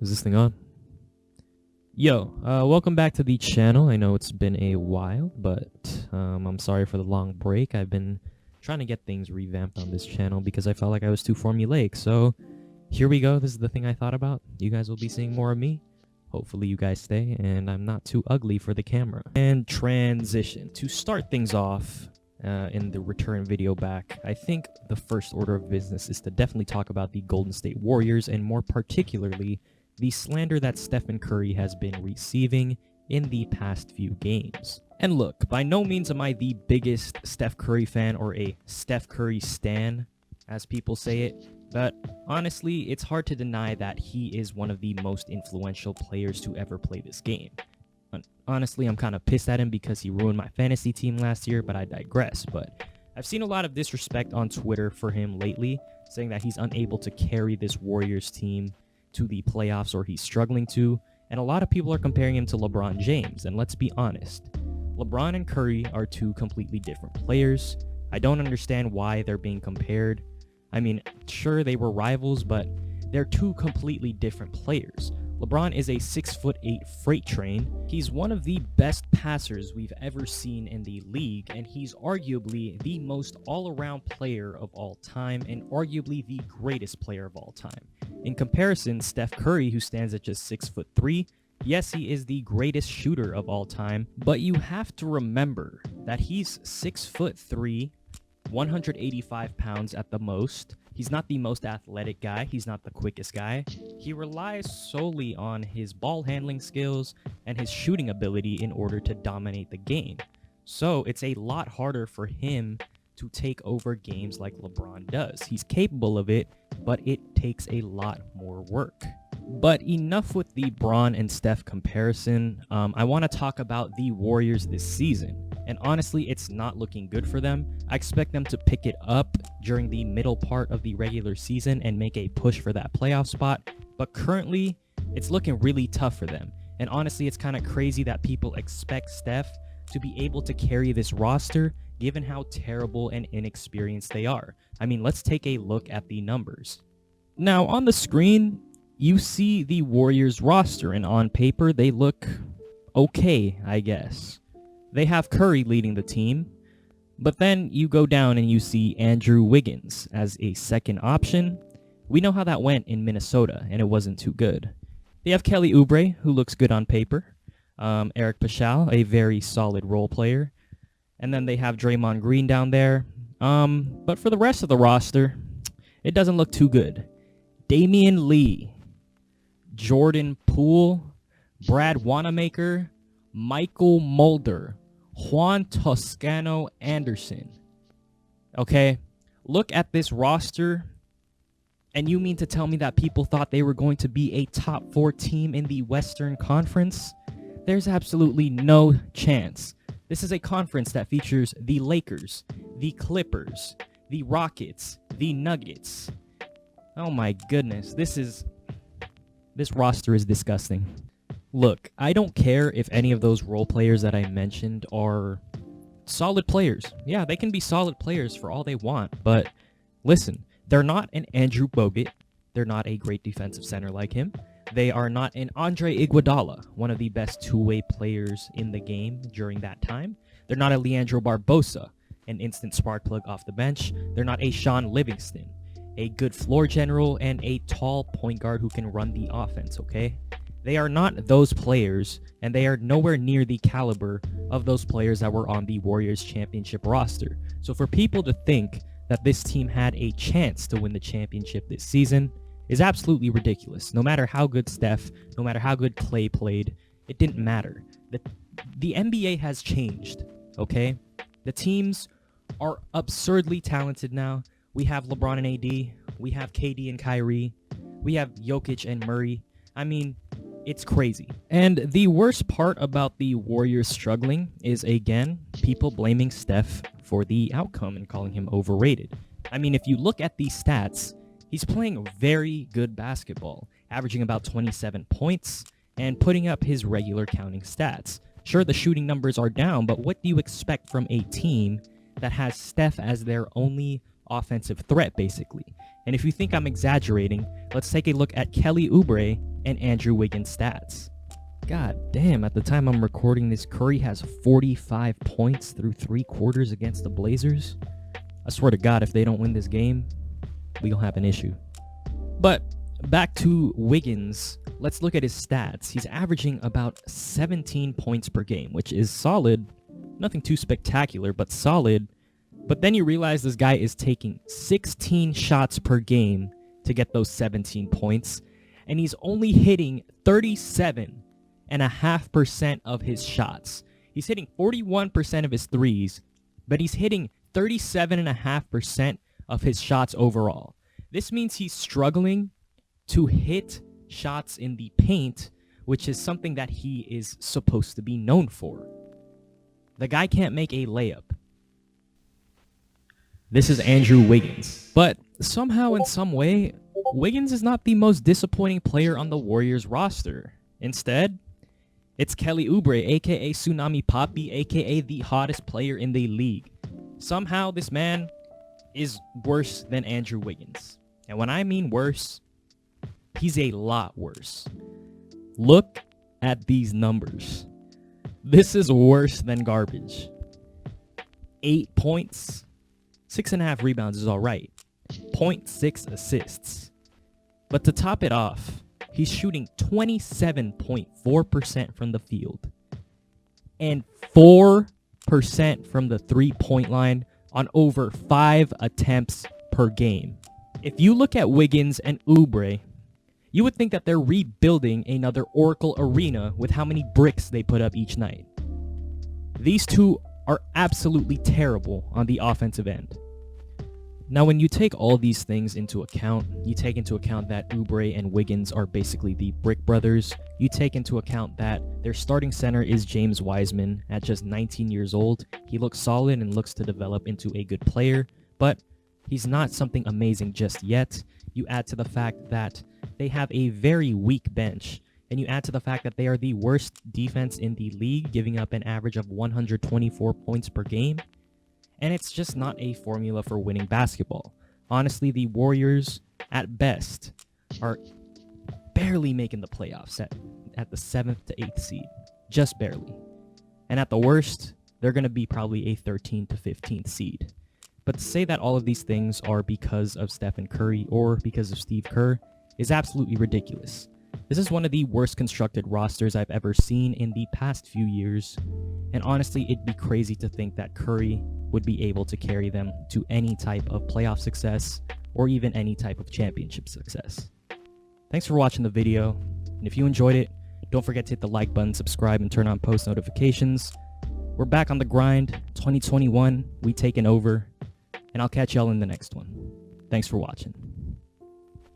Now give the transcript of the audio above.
Is this thing on? Yo, welcome back to the channel. I know it's been a while, but I'm sorry for the long break. I've been trying to get things revamped on this channel because I felt like I was too formulaic. So here we go. This is the thing I thought about. You guys will be seeing more of me. Hopefully you guys stay and I'm not too ugly for the camera. And transition. To start things off in the return video back, I think the first order of business is to definitely talk about the Golden State Warriors, and more particularly the slander that Stephen Curry has been receiving in the past few games. And look, by no means am I the biggest Steph Curry fan or a Steph Curry stan, as people say it, but honestly, it's hard to deny that he is one of the most influential players to ever play this game. Honestly, I'm kind of pissed at him because he ruined my fantasy team last year, but I digress. But I've seen a lot of disrespect on Twitter for him lately, saying that he's unable to carry this Warriors team to the playoffs, or he's struggling to, and a lot of people are comparing him to LeBron James. And let's be honest, LeBron and Curry are two completely different players. I don't understand why they're being compared. I mean, sure, they were rivals, but they're two completely different players. LeBron is a 6'8" freight train. He's one of the best passers we've ever seen in the league, and he's arguably the most all-around player of all time, and arguably the greatest player of all time. In comparison, Steph Curry, who stands at just 6'3", yes, he is the greatest shooter of all time, but you have to remember that he's 6'3", 185 pounds at the most. He's not the most athletic guy. He's not the quickest guy. He relies solely on his ball handling skills and his shooting ability in order to dominate the game. So it's a lot harder for him to take over games like LeBron does. He's capable of it, but it takes a lot more work. But enough with the Bron and Steph comparison. I want to talk about the Warriors this season. And honestly, it's not looking good for them. I expect them to pick it up during the middle part of the regular season and make a push for that playoff spot. But currently, it's looking really tough for them. And honestly, it's kind of crazy that people expect Steph to be able to carry this roster given how terrible and inexperienced they are. I mean, let's take a look at the numbers. Now, on the screen, you see the Warriors roster, and on paper, they look okay, I guess. They have Curry leading the team, but then you go down and you see Andrew Wiggins as a second option. We know how that went in Minnesota, and it wasn't too good. They have Kelly Oubre, who looks good on paper. Eric Paschall, a very solid role player. And then they have Draymond Green down there. But for the rest of the roster, it doesn't look too good. Damian Lee, Jordan Poole, Brad Wanamaker, Michael Mulder, Juan Toscano Anderson. Okay, look at this roster, and you mean to tell me that people thought they were going to be a top 4 team in the Western Conference? There's absolutely no chance. This is a conference that features the Lakers, the Clippers, the Rockets, the Nuggets. Oh my goodness, this roster is disgusting. Look, I don't care if any of those role players that I mentioned are solid players. Yeah, they can be solid players for all they want, but listen, they're not an Andrew Bogut. They're not a great defensive center like him. They are not an Andre Iguodala, one of the best two-way players in the game during that time. They're not a Leandro Barbosa, an instant spark plug off the bench. They're not a Sean Livingston, a good floor general, and a tall point guard who can run the offense, okay? They are not those players, and they are nowhere near the caliber of those players that were on the Warriors championship roster. So for people to think that this team had a chance to win the championship this season is absolutely ridiculous. No matter how good Steph, no matter how good Clay played, it didn't matter. The NBA has changed, okay? The teams are absurdly talented now. We have LeBron and AD. We have KD and Kyrie. We have Jokic and Murray. I mean, it's crazy. And the worst part about the Warriors struggling is, again, people blaming Steph for the outcome and calling him overrated. I mean, if you look at these stats, he's playing very good basketball, averaging about 27 points and putting up his regular counting stats. Sure, the shooting numbers are down, but what do you expect from a team that has Steph as their only offensive threat, basically? And if you think I'm exaggerating, let's take a look at Kelly Oubre and Andrew Wiggins' stats. God damn, at the time I'm recording this, Curry has 45 points through 3 quarters against the Blazers. I swear to God, if they don't win this game, we gonna have an issue. But back to Wiggins, let's look at his stats. He's averaging about 17 points per game, which is solid. Nothing too spectacular, but solid. But then you realize this guy is taking 16 shots per game to get those 17 points, and he's only hitting 37.5% of his shots. He's hitting 41% of his threes, but he's hitting 37.5% of his shots overall. This means he's struggling to hit shots in the paint, which is something that he is supposed to be known for. The guy can't make a layup. This is Andrew Wiggins. But somehow, in some way, Wiggins is not the most disappointing player on the Warriors roster. Instead, it's Kelly Oubre, aka Tsunami Papi, aka the hottest player in the league. Somehow, this man is worse than Andrew Wiggins. And when I mean worse, he's a lot worse. Look at these numbers. This is worse than garbage. 8 points, 6.5 rebounds is all right. 0.6 assists. But to top it off, he's shooting 27.4% from the field and 4% from the three-point line on over 5 attempts per game. If you look at Wiggins and Oubre, you would think that they're rebuilding another Oracle Arena with how many bricks they put up each night. These two are absolutely terrible on the offensive end. Now, when you take all these things into account, you take into account that Oubre and Wiggins are basically the Brick Brothers. You take into account that their starting center is James Wiseman at just 19 years old. He looks solid and looks to develop into a good player, but he's not something amazing just yet. You add to the fact that they have a very weak bench, and you add to the fact that they are the worst defense in the league, giving up an average of 124 points per game. And it's just not a formula for winning basketball. Honestly, the Warriors, at best, are barely making the playoffs at the 7th to 8th seed. Just barely. And at the worst, they're going to be probably a 13th to 15th seed. But to say that all of these things are because of Steph and Curry or because of Steve Kerr is absolutely ridiculous. This is one of the worst constructed rosters I've ever seen in the past few years. And honestly, it'd be crazy to think that Curry would be able to carry them to any type of playoff success or even any type of championship success. Thanks for watching the video, and if you enjoyed it, don't forget to hit the like button, subscribe, and turn on post notifications. We're back on the grind. 2021, we taking over, and I'll catch y'all in the next one. Thanks for watching.